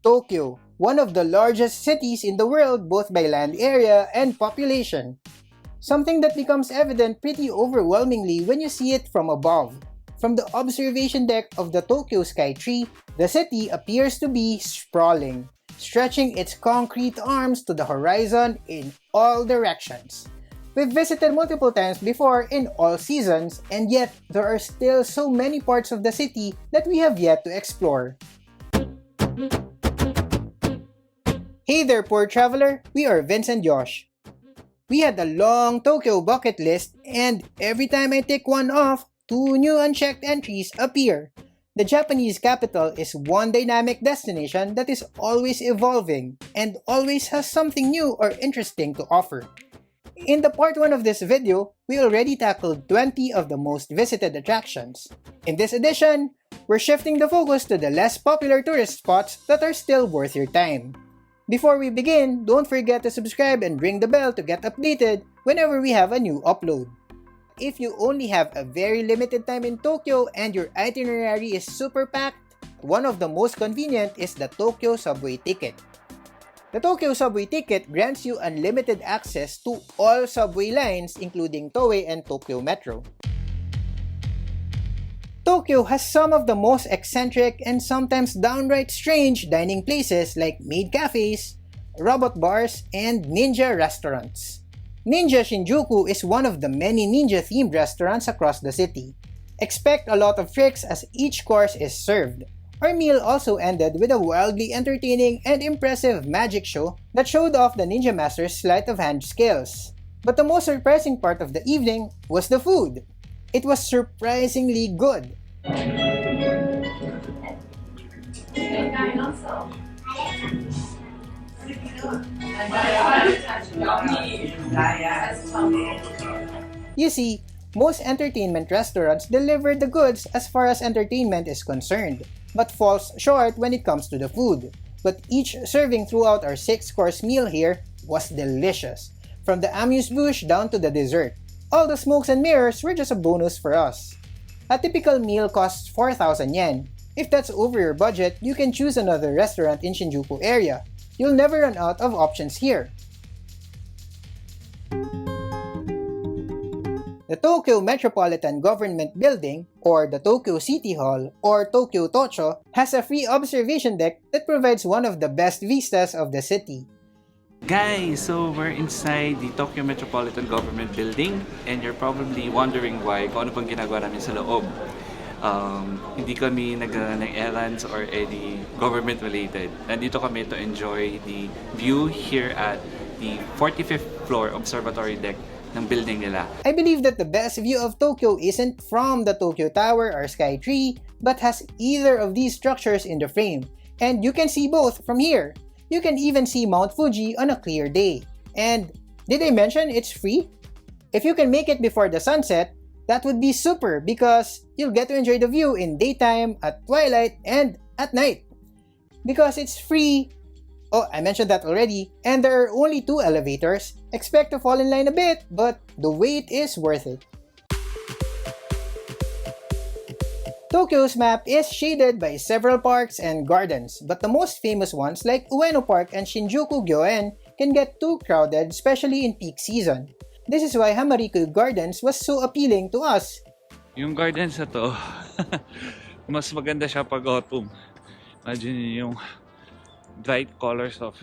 Tokyo, one of the largest cities in the world both by land area and population. Something that becomes evident pretty overwhelmingly when you see it from above. From the observation deck of the Tokyo Skytree, the city appears to be sprawling, stretching its concrete arms to the horizon in all directions. We've visited multiple times before in all seasons, and yet there are still so many parts of the city that we have yet to explore. Hey there, poor traveler! We are Vince and Josh. We had a long Tokyo bucket list, and every time I tick one off, two new unchecked entries appear. The Japanese capital is one dynamic destination that is always evolving and always has something new or interesting to offer. In the part 1 of this video, we already tackled 20 of the most visited attractions. In this edition, we're shifting the focus to the less popular tourist spots that are still worth your time. Before we begin, don't forget to subscribe and ring the bell to get updated whenever we have a new upload. If you only have a very limited time in Tokyo and your itinerary is super packed, one of the most convenient is the Tokyo Subway Ticket. The Tokyo Subway Ticket grants you unlimited access to all subway lines including Toei and Tokyo Metro. Tokyo has some of the most eccentric and sometimes downright strange dining places like maid cafes, robot bars, and ninja restaurants. Ninja Shinjuku is one of the many ninja-themed restaurants across the city. Expect a lot of tricks as each course is served. Our meal also ended with a wildly entertaining and impressive magic show that showed off the ninja master's sleight of hand skills. But the most surprising part of the evening was the food. It was surprisingly good. You see, most entertainment restaurants deliver the goods as far as entertainment is concerned, but falls short when it comes to the food. But each serving throughout our 6-course meal here was delicious, from the amuse-bouche down to the dessert. All the smokes and mirrors were just a bonus for us. A typical meal costs 4,000 yen. If that's over your budget, you can choose another restaurant in Shinjuku area. You'll never run out of options here. The Tokyo Metropolitan Government Building, or the Tokyo City Hall, or Tokyo Tocho, has a free observation deck that provides one of the best vistas of the city. Guys, so we're inside the Tokyo Metropolitan Government Building and you're probably wondering why, kung ano bang ginagawa namin sa loob. Hindi kami ng errands or any government related. Nandito kami to enjoy the view here at the 45th floor observatory deck ng building nila. I believe that the best view of Tokyo isn't from the Tokyo Tower or Skytree, but has either of these structures in the frame, and you can see both from here. You can even see Mount Fuji on a clear day. And did I mention it's free? If you can make it before the sunset, that would be super because you'll get to enjoy the view in daytime, at twilight, and at night. Because it's free, oh, I mentioned that already, and there are only 2 elevators, expect to fall in line a bit, but the wait is worth it. Tokyo's map is shaded by several parks and gardens, but the most famous ones like Ueno Park and Shinjuku Gyoen can get too crowded, especially in peak season. This is why Hamarikyu Gardens was so appealing to us. Yung gardens na to, mas maganda siya pag autumn. Imagine yung bright colors of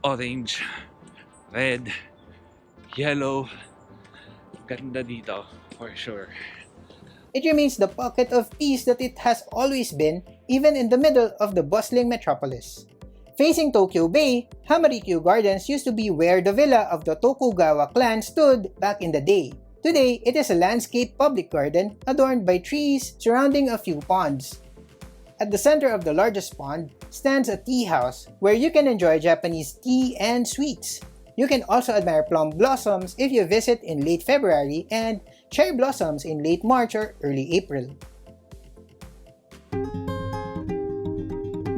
orange, red, yellow. Ganda dito, for sure. It remains the pocket of peace that it has always been, even in the middle of the bustling metropolis. Facing Tokyo Bay, Hamarikyu Gardens used to be where the villa of the Tokugawa clan stood back in the day. Today, it is a landscape public garden adorned by trees surrounding a few ponds. At the center of the largest pond stands a tea house where you can enjoy Japanese tea and sweets. You can also admire plum blossoms if you visit in late February and cherry blossoms in late March or early April.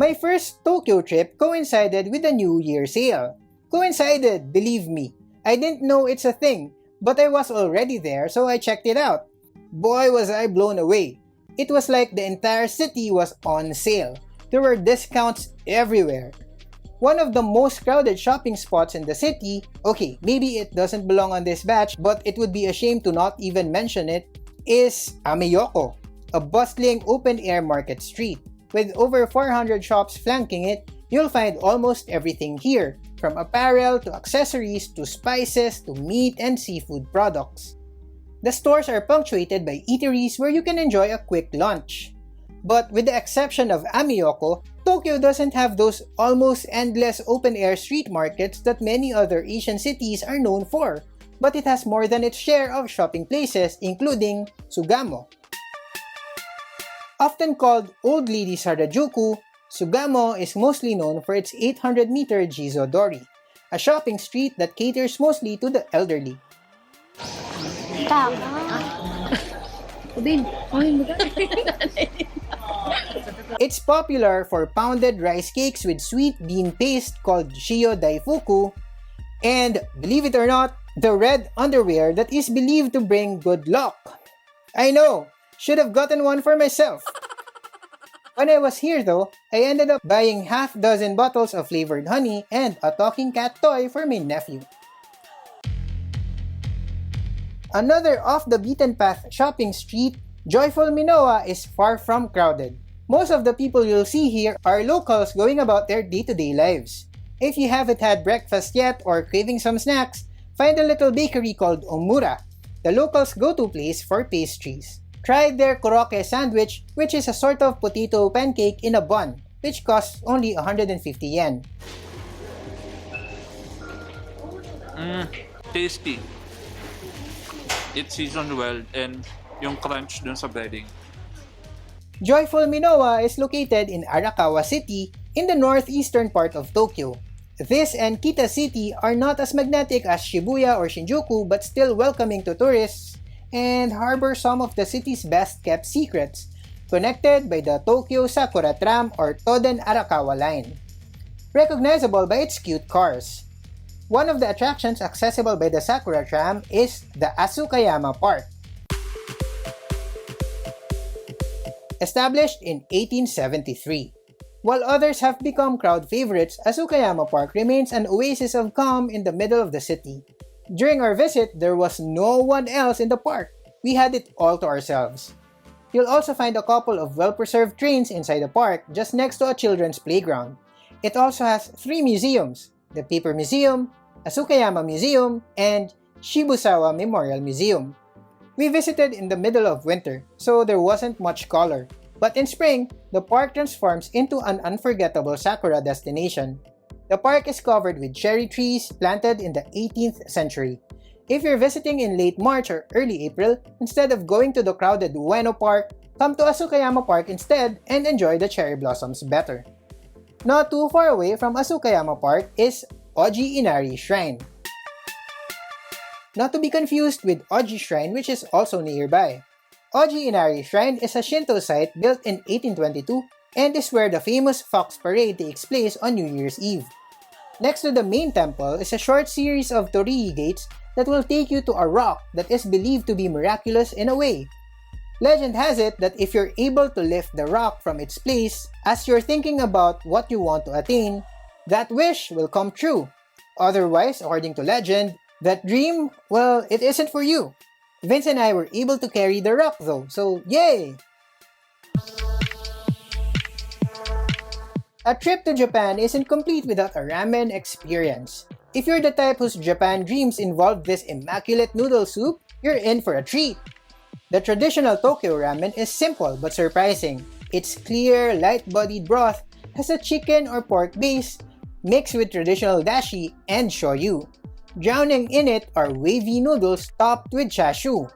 My first Tokyo trip coincided with the New Year sale. Coincided, believe me. I didn't know it's a thing, but I was already there so I checked it out. Boy was I blown away. It was like the entire city was on sale. There were discounts everywhere. One of the most crowded shopping spots in the city, okay, maybe it doesn't belong on this batch, but it would be a shame to not even mention it, is Ameyoco, a bustling open-air market street. With over 400 shops flanking it, you'll find almost everything here, from apparel to accessories to spices to meat and seafood products. The stores are punctuated by eateries where you can enjoy a quick lunch. But with the exception of Ameyoco, Tokyo doesn't have those almost endless open-air street markets that many other Asian cities are known for, but it has more than its share of shopping places, including Sugamo. Often called Old Ladies Harajuku, Sugamo is mostly known for its 800-meter Jizodori, a shopping street that caters mostly to the elderly. It's popular for pounded rice cakes with sweet bean paste called Shio Daifuku, and, believe it or not, the red underwear that is believed to bring good luck. I know, should have gotten one for myself. When I was here though, I ended up buying half-dozen bottles of flavored honey and a talking cat toy for my nephew. Another off-the-beaten-path shopping street, Joyful Minoa, is far from crowded. Most of the people you'll see here are locals going about their day-to-day lives. If you haven't had breakfast yet or craving some snacks, find a little bakery called Omura, the locals' go-to place for pastries. Try their koroke sandwich, which is a sort of potato pancake in a bun, which costs only 150 yen. Tasty. It's seasoned well and yung crunch dun sa breading. Joyful Minoa is located in Arakawa City in the northeastern part of Tokyo. This and Kita City are not as magnetic as Shibuya or Shinjuku but still welcoming to tourists and harbor some of the city's best-kept secrets, connected by the Tokyo Sakura Tram or Toden Arakawa line. Recognizable by its cute cars. One of the attractions accessible by the Sakura Tram is the Asukayama Park. Established in 1873. While others have become crowd favorites, Asukayama Park remains an oasis of calm in the middle of the city. During our visit, there was no one else in the park. We had it all to ourselves. You'll also find a couple of well-preserved trains inside the park just next to a children's playground. It also has 3 museums, the Paper Museum, Asukayama Museum, and Shibusawa Memorial Museum. We visited in the middle of winter, so there wasn't much color. But in spring, the park transforms into an unforgettable sakura destination. The park is covered with cherry trees planted in the 18th century. If you're visiting in late March or early April, instead of going to the crowded Ueno Park, come to Asukayama Park instead and enjoy the cherry blossoms better. Not too far away from Asukayama Park is Oji Inari Shrine. Not to be confused with Oji Shrine, which is also nearby. Oji Inari Shrine is a Shinto site built in 1822 and is where the famous Fox Parade takes place on New Year's Eve. Next to the main temple is a short series of torii gates that will take you to a rock that is believed to be miraculous in a way. Legend has it that if you're able to lift the rock from its place as you're thinking about what you want to attain, that wish will come true. Otherwise, according to legend, that dream, well, it isn't for you. Vince and I were able to carry the rock though, so yay! A trip to Japan isn't complete without a ramen experience. If you're the type whose Japan dreams involve this immaculate noodle soup, you're in for a treat. The traditional Tokyo ramen is simple but surprising. Its clear, light-bodied broth has a chicken or pork base mixed with traditional dashi and shoyu. Drowning in it are wavy noodles topped with chashu.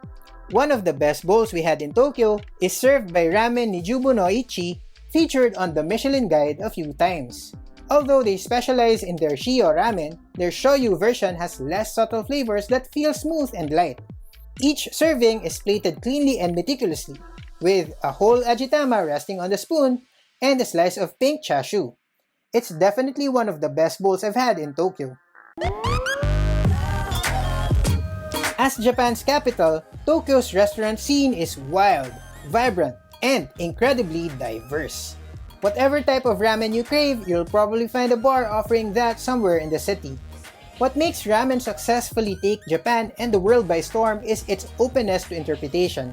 One of the best bowls we had in Tokyo is served by Ramen Nijubu no Ichi, featured on the Michelin Guide a few times. Although they specialize in their shio ramen, their shoyu version has less subtle flavors that feel smooth and light. Each serving is plated cleanly and meticulously, with a whole ajitama resting on the spoon and a slice of pink chashu. It's definitely one of the best bowls I've had in Tokyo. As Japan's capital, Tokyo's restaurant scene is wild, vibrant, and incredibly diverse. Whatever type of ramen you crave, you'll probably find a bar offering that somewhere in the city. What makes ramen successfully take Japan and the world by storm is its openness to interpretation.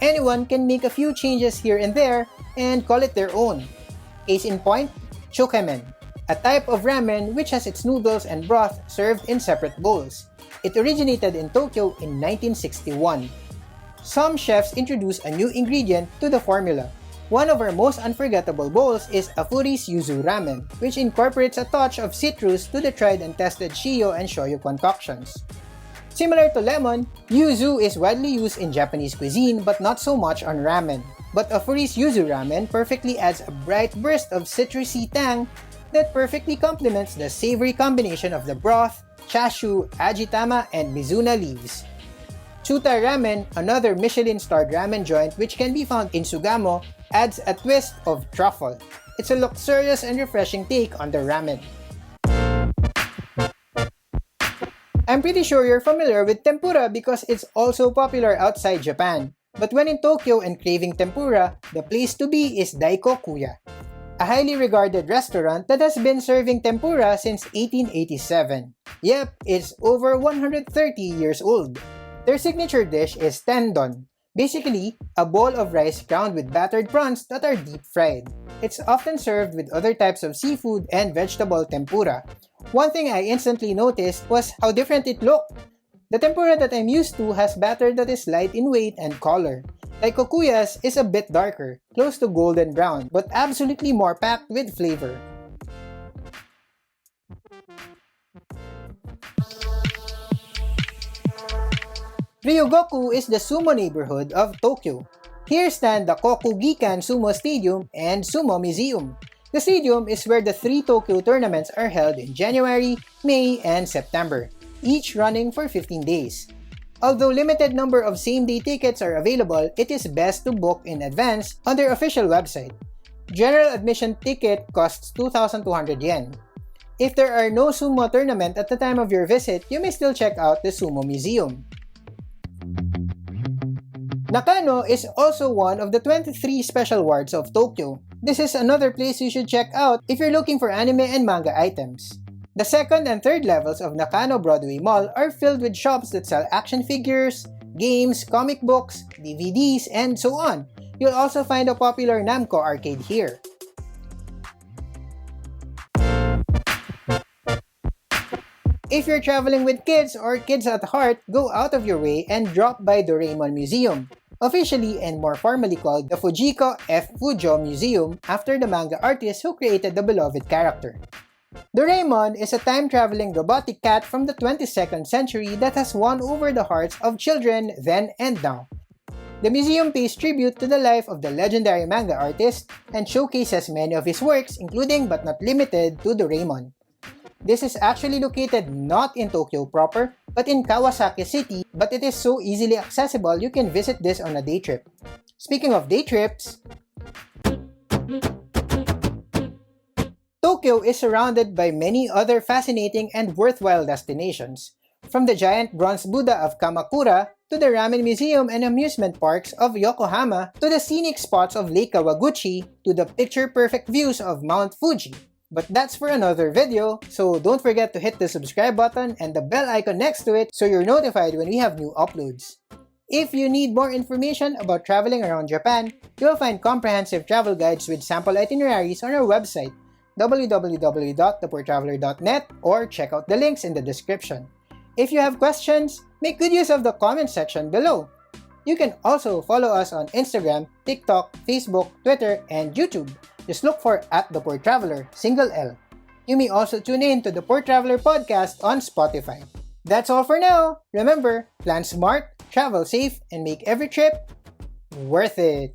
Anyone can make a few changes here and there and call it their own. Case in point, shokemen, a type of ramen which has its noodles and broth served in separate bowls. It originated in Tokyo in 1961. Some chefs introduce a new ingredient to the formula. One of our most unforgettable bowls is Afuri's Yuzu Ramen, which incorporates a touch of citrus to the tried and tested shio and shoyu concoctions. Similar to lemon, yuzu is widely used in Japanese cuisine but not so much on ramen. But Afuri's Yuzu Ramen perfectly adds a bright burst of citrusy tang that perfectly complements the savory combination of the broth, chashu, ajitama, and mizuna leaves. Chuta Ramen, another Michelin-starred ramen joint which can be found in Sugamo, adds a twist of truffle. It's a luxurious and refreshing take on the ramen. I'm pretty sure you're familiar with tempura because it's also popular outside Japan. But when in Tokyo and craving tempura, the place to be is Daikokuya, a highly regarded restaurant that has been serving tempura since 1887. Yep, it's over 130 years old. Their signature dish is tendon, basically a bowl of rice crowned with battered prawns that are deep fried. It's often served with other types of seafood and vegetable tempura. One thing I instantly noticed was how different it looked. The tempura that I'm used to has batter that is light in weight and color. Daikokuya's is a bit darker, close to golden brown, but absolutely more packed with flavor. Ryogoku is the sumo neighborhood of Tokyo. Here stand the Kokugikan Sumo Stadium and Sumo Museum. The stadium is where the 3 Tokyo tournaments are held in January, May, and September, each running for 15 days. Although limited number of same-day tickets are available, it is best to book in advance on their official website. General admission ticket costs 2,200 yen. If there are no sumo tournament at the time of your visit, you may still check out the Sumo Museum. Nakano is also one of the 23 special wards of Tokyo. This is another place you should check out if you're looking for anime and manga items. The second and third levels of Nakano Broadway Mall are filled with shops that sell action figures, games, comic books, DVDs, and so on. You'll also find a popular Namco arcade here. If you're traveling with kids or kids at heart, go out of your way and drop by Doraemon Museum, officially and more formally called the Fujiko F. Fujo Museum after the manga artist who created the beloved character. Doraemon is a time-traveling robotic cat from the 22nd century that has won over the hearts of children then and now. The museum pays tribute to the life of the legendary manga artist and showcases many of his works, including but not limited to Doraemon. This is actually located not in Tokyo proper, but in Kawasaki City, but it is so easily accessible you can visit this on a day trip. Speaking of day trips, Tokyo is surrounded by many other fascinating and worthwhile destinations, from the giant bronze Buddha of Kamakura to the ramen museum and amusement parks of Yokohama to the scenic spots of Lake Kawaguchi to the picture-perfect views of Mount Fuji. But that's for another video, so don't forget to hit the subscribe button and the bell icon next to it so you're notified when we have new uploads. If you need more information about traveling around Japan, you'll find comprehensive travel guides with sample itineraries on our website, www.thepoortraveler.net, or check out the links in the description. If you have questions, make good use of the comment section below. You can also follow us on Instagram, TikTok, Facebook, Twitter, and YouTube. Just look for @ThePoorTraveler, single L. You may also tune in to the Poor Traveler podcast on Spotify. That's all for now. Remember, plan smart, travel safe, and make every trip worth it.